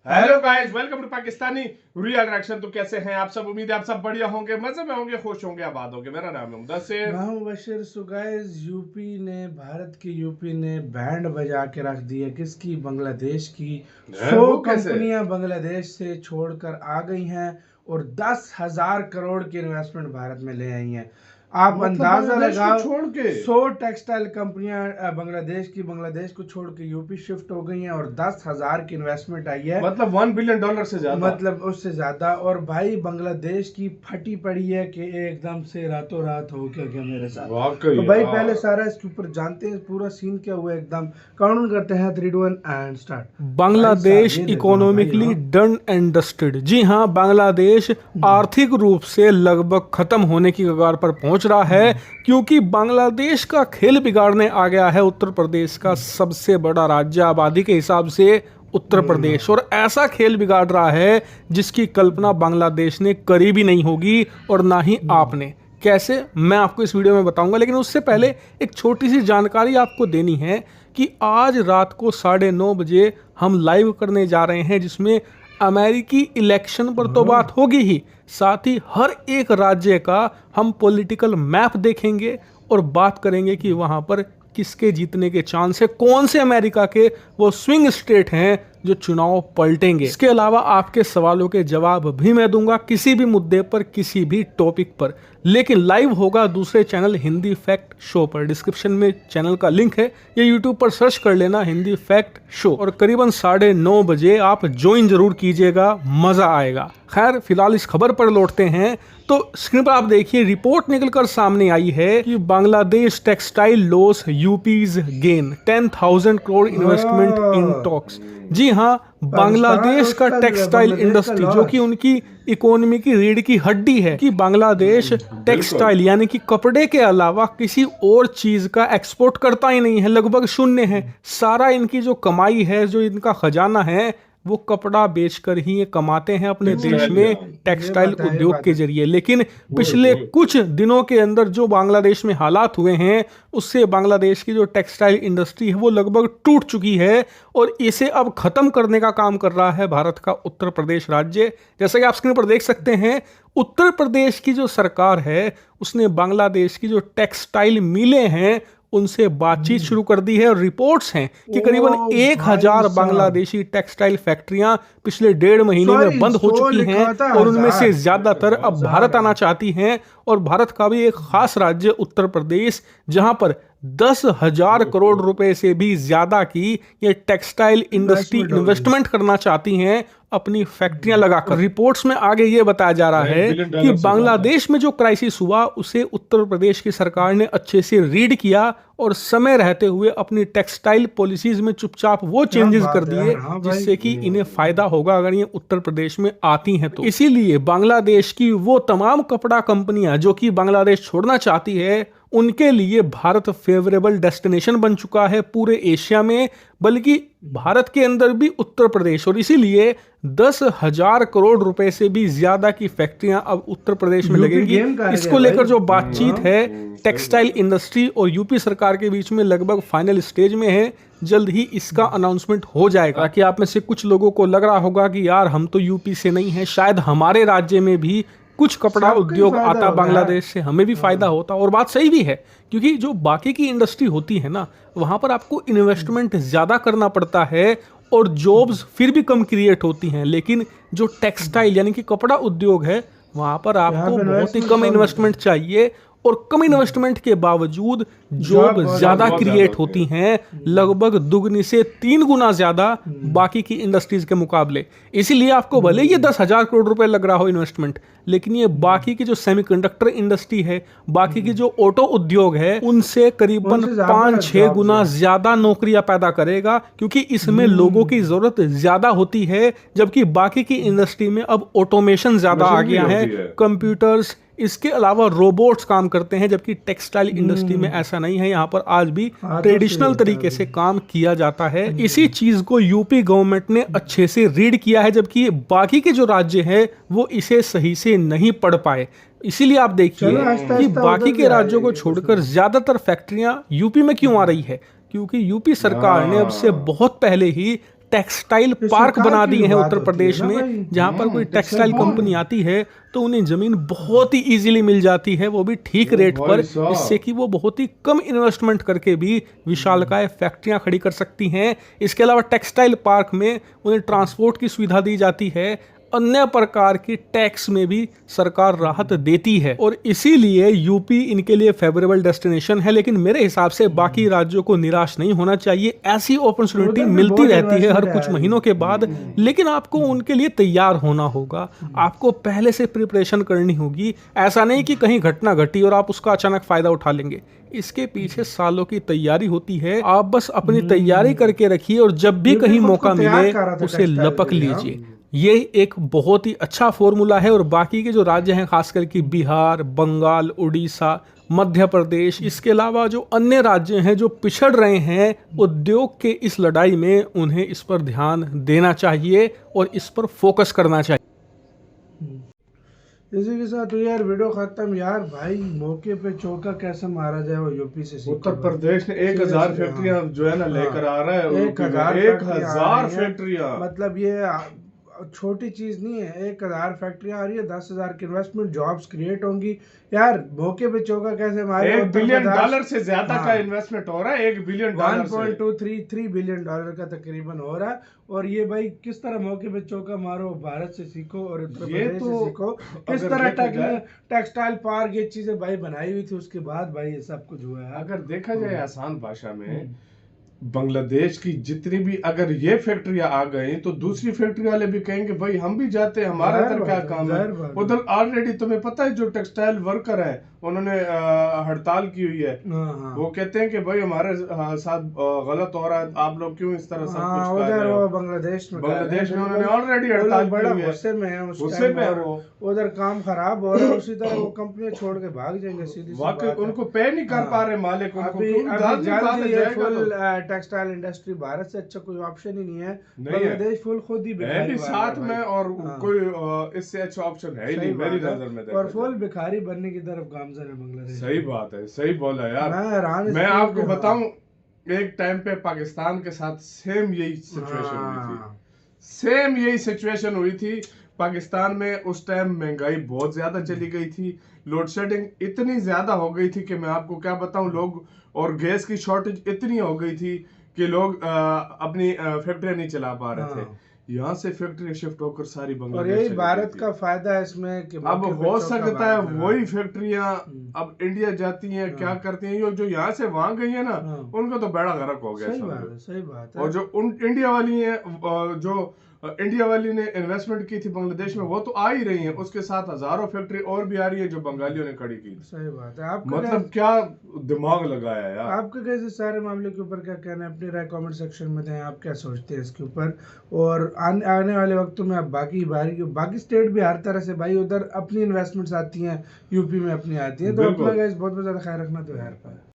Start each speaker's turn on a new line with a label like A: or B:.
A: Hello guys, welcome to Pakistani real reaction. तो कैसे हैं आप सब? उम्मीद है आप सब बढ़िया होंगे, मजे में होंगे, खुश होंगे, आबाद होंगे। मेरा नाम है मुदस्सिर।
B: मैं हूं बशीर। सो गाइस, भारत की यूपी ने बैंड बजा के रख दी है। किसकी? बांग्लादेश की। 100
A: वो कैसे?
B: कंपनियां बांग्लादेश से छोड़कर आ गई हैं और 10,000 करोड़ की इन्वेस्टमेंट भारत में ले आई हैं। आप
A: मतलब
B: अंदाजा
A: बांग्लादेश को
B: लगाओ,
A: छोड़ के
B: 100 टेक्सटाइल कंपनियां बांग्लादेश को छोड़ के यूपी शिफ्ट हो गई हैं और 10,000 की इन्वेस्टमेंट आई है।
A: मतलब $1 बिलियन से ज्यादा।
B: मतलब उससे ज्यादा। और भाई बांग्लादेश की फटी पड़ी है कि एकदम से रातों रात हो क्या मेरे साथ।
A: वाकई
B: तो भाई
A: यार।
B: पहले सारा इसके ऊपर जानते हैं पूरा सीन क्या हुआ। एकदम काउंट करते हैं 3 2 1 and start.
C: Bangladesh economically done and dusted. जी हाँ, बांग्लादेश आर्थिक रूप से लगभग खत्म होने की कगार पर पहुंच रहा है, क्योंकि बांग्लादेश का खेल बिगाड़ने आ गया है उत्तर प्रदेश का सबसे बड़ा राज्य आबादी के हिसाब से उत्तर प्रदेश। और ऐसा खेल बिगाड़ रहा है जिसकी कल्पना बांग्लादेश ने करी भी नहीं होगी और ना ही आपने। कैसे, मैं आपको इस वीडियो में बताऊंगा, लेकिन उससे पहले एक छोटी सी जानकारी आपको देनी है कि आज रात को 9:30 बजे हम लाइव करने जा रहे हैं, जिसमें अमेरिकी इलेक्शन पर तो बात होगी ही, साथ ही हर एक राज्य का हम पॉलिटिकल मैप देखेंगे और बात करेंगे कि वहां पर किसके जीतने के चांस है, कौन से अमेरिका के वो स्विंग स्टेट हैं जो चुनाव पलटेंगे। इसके अलावा आपके सवालों के जवाब भी मैं दूंगा किसी भी मुद्दे पर, किसी भी टॉपिक पर। लेकिन लाइव होगा दूसरे चैनल हिंदी फैक्ट शो पर। डिस्क्रिप्शन में चैनल का लिंक है, या यूट्यूब पर सर्च कर लेना हिंदी फैक्ट शो। और करीबन 9:30 बजे आप ज्वाइन जरूर कीजिएगा, मजा आएगा। खैर, फिलहाल इस खबर पर लौटते हैं। तो स्क्रीन पर आप देखिए, रिपोर्ट निकलकर सामने आई है कि Bangladesh textile loss UP's gain 10,000 crore investment in talks. जी हाँ, बांग्लादेश का टेक्सटाइल इंडस्ट्री, जो कि उनकी इकोनॉमी की रीढ़ की हड्डी है, कि बांग्लादेश टेक्सटाइल यानी कि कपड़े के अलावा किसी और चीज का एक्सपोर्ट करता ही नहीं है, लगभग शून्य है। सारा इनकी जो कमाई है, जो इनका खजाना है, वो कपड़ा बेचकर ही ये कमाते हैं अपने देश में टेक्सटाइल उद्योग के जरिए। लेकिन पिछले कुछ दिनों के अंदर जो बांग्लादेश में हालात हुए हैं, उससे बांग्लादेश की जो टेक्सटाइल इंडस्ट्री है वो लगभग टूट चुकी है, और इसे अब खत्म करने का काम कर रहा है भारत का उत्तर प्रदेश राज्य। जैसा कि आप स्क्रीन पर देख सकते हैं, उत्तर प्रदेश की जो सरकार है उसने बांग्लादेश की जो टेक्सटाइल मिलें हैं उनसे बातचीत शुरू कर दी है। और रिपोर्ट्स हैं कि करीबन 1,000 बांग्लादेशी टेक्सटाइल फैक्ट्रियां पिछले 1.5 महीने में बंद हो चुकी हैं, और उनमें से ज्यादातर अब भारत आना चाहती हैं। और भारत का भी एक खास राज्य उत्तर प्रदेश, जहां पर 10,000 करोड़ रुपए से भी ज्यादा की ये टेक्सटाइल इंडस्ट्री इन्वेस्टमेंट करना चाहती हैं अपनी फैक्ट्रियां लगाकर। रिपोर्ट्स में आगे ये बताया जा रहा है कि बांग्लादेश में जो क्राइसिस हुआ उसे उत्तर प्रदेश की सरकार ने अच्छे से रीड किया और समय रहते हुए अपनी टेक्सटाइल पॉलिसीज में चुपचाप वो चेंजेस कर दिए जिससे कि इन्हें फायदा होगा अगर ये उत्तर प्रदेश में आती हैं तो। इसीलिए बांग्लादेश की वो तमाम कपड़ा कंपनियां जो कि बांग्लादेश छोड़ना चाहती है, उनके लिए भारत फेवरेबल डेस्टिनेशन बन चुका है पूरे एशिया में, बल्कि भारत के अंदर भी उत्तर प्रदेश। और इसीलिए 10,000 करोड़ रुपए से भी ज्यादा की फैक्ट्रियां अब उत्तर प्रदेश में लगेंगी। इसको लेकर जो बातचीत है टेक्सटाइल इंडस्ट्री और यूपी सरकार के बीच में लगभग फाइनल स्टेज में है। जल्द ही इसका अनाउंसमेंट हो जाएगा। कि आप में से कुछ लोगों को लग रहा होगा कि यार हम तो यूपी से नहीं है, शायद हमारे राज्य में भी कुछ कपड़ा उद्योग आता बांग्लादेश से, हमें भी फायदा होता। और बात सही भी है, क्योंकि जो बाकी की इंडस्ट्री होती है ना, वहां पर आपको इन्वेस्टमेंट ज्यादा करना पड़ता है और जॉब्स फिर भी कम क्रिएट होती हैं। लेकिन जो टेक्सटाइल यानी कि कपड़ा उद्योग है, वहां पर आपको बहुत ही कम इन्वेस्टमेंट चाहिए, और कम इन्वेस्टमेंट के बावजूद जॉब ज्यादा क्रिएट होती हैं, लगभग दुगनी से 3 गुना ज्यादा बाकी की इंडस्ट्रीज के मुकाबले। इसीलिए आपको भले ये 10,000 करोड़ रुपए लग रहा हो इन्वेस्टमेंट, लेकिन ये बाकी की जो सेमीकंडक्टर इंडस्ट्री है, बाकी की जो ऑटो उद्योग है, उनसे करीबन 5-6 गुना ज्यादा नौकरियां पैदा करेगा, क्योंकि इसमें लोगों की जरूरत ज्यादा होती है। जबकि बाकी की इंडस्ट्री में अब ऑटोमेशन ज्यादा आ गया है, कंप्यूटर्स, इसके अलावा रोबोट्स काम करते हैं, जबकि टेक्सटाइल इंडस्ट्री में ऐसा नहीं है। यहाँ पर आज भी ट्रेडिशनल तरीके से काम किया जाता है। इसी चीज को यूपी गवर्नमेंट ने अच्छे से रीड किया है, जबकि बाकी के जो राज्य हैं वो इसे सही से नहीं पढ़ पाए। इसीलिए आप देखिए कि बाकी के राज्यों को छोड़कर ज्यादातर फैक्ट्रियां यूपी में क्यों आ रही है, क्योंकि यूपी सरकार ने अब से बहुत पहले ही टेक्सटाइल
B: ये
C: पार्क
B: सरकार
C: बना
B: की
C: दिए
B: भी
C: हैं
B: बात
C: उत्तर
B: होती है
C: प्रदेश
B: ना
C: में,
B: भाई।
C: जहां पर कोई टेक्सटाइल कंपनी आती है तो उन्हें जमीन बहुत ही इजीली मिल जाती है, वो भी ठीक रेट पर, इससे कि वो बहुत ही कम इन्वेस्टमेंट करके भी विशालकाय फैक्ट्रियां खड़ी कर सकती हैं। इसके अलावा टेक्सटाइल पार्क में उन्हें ट्रांसपोर्ट की सुविधा दी जाती है, अन्य प्रकार की टैक्स में भी सरकार राहत देती है और इसीलिए यूपी इनके लिए फेवरेबल डेस्टिनेशन है। लेकिन मेरे हिसाब से बाकी राज्यों को निराश नहीं होना चाहिए, ऐसी अपॉर्चुनिटी मिलती रहती है हर कुछ महीनों के बाद, लेकिन आपको उनके लिए तैयार होना होगा, आपको पहले से प्रिपरेशन करनी होगी। ऐसा नहीं कि कहीं घटना घटी और आप उसका अचानक फायदा उठा लेंगे, इसके पीछे सालों की तैयारी होती है। आप बस अपनी तैयारी करके रखिए और जब भी कहीं मौका मिले उसे लपक लीजिए। ये एक बहुत ही अच्छा फॉर्मूला है और बाकी के जो राज्य हैं, खासकर कि बिहार, बंगाल, उड़ीसा, मध्य प्रदेश, इसके अलावा जो अन्य राज्य हैं जो पिछड़ रहे हैं उद्योग के इस लड़ाई में, उन्हें इस पर ध्यान देना चाहिए और इस पर फोकस करना चाहिए।
B: इसी के साथ तो यार वीडियो खत्म। यार भाई मौके पे चौका कैसे मारा जाए वो यूपी से सीखो।
A: उत्तर प्रदेश ने 1000 फैक्ट्रियां जो है ना लेकर आ रहा है, 1000 फैक्ट्रियां।
B: मतलब ये छोटी चीज नहीं है, 1000 फैक्ट्रियां आ रही है, 10,000 की इन्वेस्टमेंट, जॉब्स क्रिएट होंगी। यार मौके पे चौका कैसे मारे।
A: $1 बिलियन से ज्यादा का इन्वेस्टमेंट हो रहा है, $1 बिलियन
B: 1.233 बिलियन डॉलर का तकरीबन हो रहा है। और ये भाई किस तरह मौके पे चौका मारो, भारत से सीखो और उत्तर प्रदेश से सीखो, किस तरह टेक्सटाइल पार्क ये चीजें भाई बनाई हुई थी, उसके बाद भाई ये सब कुछ हुआ है।
A: अगर देखा जाए आसान भाषा में, बांग्लादेश की जितनी भी अगर ये फैक्ट्रियां आ गई तो दूसरी फैक्ट्री वाले भी कहेंगे भाई हम भी जाते हैं, हमारा इधर क्या काम है। उधर ऑलरेडी तुम्हें पता है जो टेक्सटाइल वर्कर है उन्होंने हड़ताल की हुई है, वो कहते हैं कि भाई हमारे साथ गलत हो रहा है, आप लोग क्यों इस तरह सब कुछ कर रहे हो।
B: बांग्लादेश में
A: उन्होंने ऑलरेडी हड़ताल की हुई है,
B: गुस्से में
A: वो
B: उधर काम खराब हो रहा है, उसी तरह वो कंपनी छोड़ के भाग जाएंगे सीधी सी बात है।
A: उनको पे नहीं कर पा रहे मालिक,
B: टेक्सटाइल इंडस्ट्री भारत से अच्छा कोई ऑप्शन ही नहीं है, बांग्लादेश फुल खुद ही
A: भी साथ में और कोई इससे अच्छा ऑप्शन है ही नहीं मेरी नजर में।
B: और फुल भिखारी बनने की तरफ गामजन है बांग्लादेश।
A: सही बात है, सही बोला यार। मैं आपको बताऊं, एक टाइम पे पाकिस्तान के साथ सेम यही सिचुएशन हुई थी, सेम यही सिचुएशन हुई थी। पाकिस्तान में उस टाइम महंगाई बहुत ज्यादा चली गई थी, लोड शेडिंग इतनी ज्यादा हो गई थी कि मैं आपको क्या बताऊं, लोग और गैस की शॉर्टेज इतनी हो गई थी कि लोग अपनी फैक्ट्रियां नहीं चला पा रहे थे। यहाँ से फैक्ट्री शिफ्ट होकर सारी बांग्लादेश,
B: और यही भारत का फायदा है इसमें कि
A: अब हो सकता है वही फैक्ट्रियां अब इंडिया जाती हैं, क्या करती हैं, जो यहाँ से वहां गई है ना उनको तो बेड़ा गर्क हो गया।
B: सही बात है।
A: और जो इंडिया वाली है, जो इंडिया वाली ने इन्वेस्टमेंट की थी बांग्लादेश में, वो तो आ ही रही है, उसके साथ हजारों फैक्ट्री और भी आ रही है जो बंगालियों ने खड़ी की।
B: सही बात है। आप
A: मतलब क्या दिमाग लगाया यार।
B: आपका कैसे सारे मामले के ऊपर क्या कहना है, अपनी राय कमेंट सेक्शन में दें, आप क्या सोचते हैं इसके ऊपर। और आने वाले वक्तों में आप बाकी स्टेट भी हर तरह से भाई उधर अपनी इन्वेस्टमेंट्स आती हैं, यूपी में अपनी आती हैं, तो अपना बहुत ज्यादा ख्याल रखना तो यार।